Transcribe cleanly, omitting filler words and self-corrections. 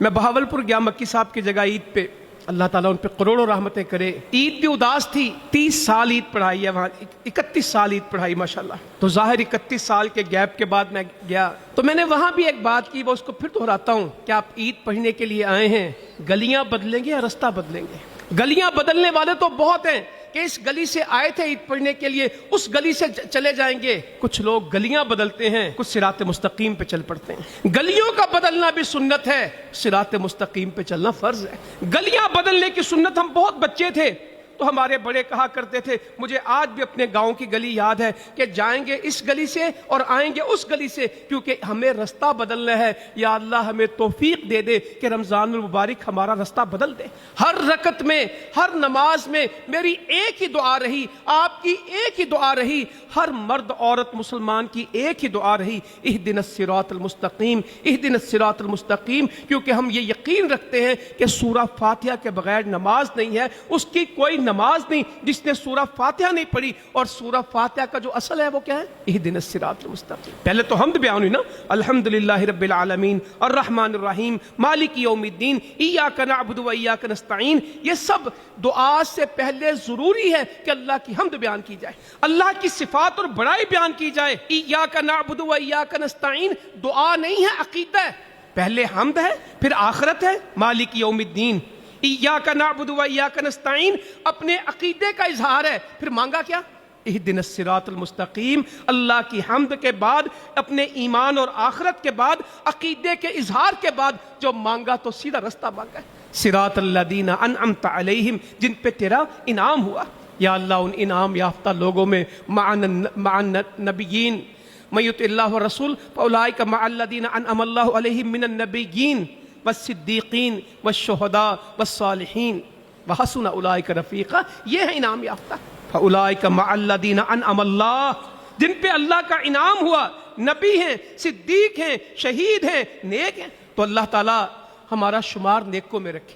میں بہاولپور گیا مکی صاحب کی جگہ عید پہ، اللہ تعالیٰ ان پہ کروڑوں رحمتیں کرے۔ عید بھی اداس تھی، 30 سال عید پڑھائی ہے وہاں، 31 سال عید پڑھائی ماشاءاللہ۔ تو ظاہر 31 سال کے گیپ کے بعد میں گیا تو میں نے وہاں بھی ایک بات کی، وہ اس کو پھر دہراتا ہوں کہ آپ عید پڑھنے کے لیے آئے ہیں، گلیاں بدلیں گے یا رستہ بدلیں گے؟ گلیاں بدلنے والے تو بہت ہیں کہ اس گلی سے آئے تھے عید پڑھنے کے لیے، اس گلی سے چلے جائیں گے۔ کچھ لوگ گلیاں بدلتے ہیں، کچھ صراط مستقیم پہ چل پڑتے ہیں۔ گلیوں کا بدلنا بھی سنت ہے، صراط مستقیم پہ چلنا فرض ہے۔ گلیاں بدلنے کی سنت، ہم بہت بچے تھے تو ہمارے بڑے کہا کرتے تھے، مجھے آج بھی اپنے گاؤں کی گلی یاد ہے کہ جائیں گے اس گلی سے اور آئیں گے اس گلی سے، کیونکہ ہمیں رستہ بدلنا ہے۔ یا اللہ ہمیں توفیق دے دے کہ رمضان المبارک ہمارا رستہ بدل دے۔ ہر رکعت میں، ہر نماز میں میری ایک ہی دعا رہی، آپ کی ایک ہی دعا رہی، ہر مرد عورت مسلمان کی ایک ہی دعا رہی، اہدنا الصراط المستقیم، اہدنا الصراط المستقیم، کیونکہ ہم یہ یقین رکھتے ہیں کہ سورہ فاتحہ کے بغیر نماز نہیں ہے، اس کی کوئی نماز نہیں جس نے سورہ فاتحہ نہیں پڑھی۔ اور سورہ فاتحہ کا جو اصل ہے وہ کیا ہے؟ اہدنا الصراط المستقیم۔ پہلے تو حمد بیان ہوئی نا، الحمدللہ رب العالمین الرحمن الرحیم مالک یوم الدین ایاک نعبد و ایاک نستعین۔ یہ سب دعا سے پہلے ضروری ہے کہ اللہ کی حمد بیان کی جائے، اللہ کی صفات اور بڑائی بیان کی جائے۔ ایاک نعبد و ایاک نستعین دعا نہیں ہے، عقیدہ ہے۔ پہلے حمد ہے، پھر آخرت ہے، مالک یوم الدین ایاک نعبد و ایاک نستعین اپنے عقیدے کا اظہار ہے، پھر مانگا کیا؟ اہدنا الصراط المستقیم۔ اللہ کی حمد کے بعد، اپنے ایمان اور آخرت کے بعد، عقیدے کے اظہار کے بعد جو مانگا تو سیدھا رستہ مانگا ہے، صراط الذین انعمت علیہم، جن پہ تیرا انعام ہوا۔ یا اللہ ان انعام یافتہ لوگوں میں مع النبیین من یطع اللہ والرسول فاولئک مع الذین انعم اللہ علیہم من النبیین والصدیقین والشہداء والصالحین وحسن اولئک رفیقا۔ یہ ہے انعام یافتہ، فاولئک مع الذین انعم اللہ، جن پہ اللہ کا انعام ہوا، نبی ہیں، صدیق ہیں، شہید ہیں، نیک ہیں۔ تو اللہ تعالی ہمارا شمار نیکوں میں رکھے۔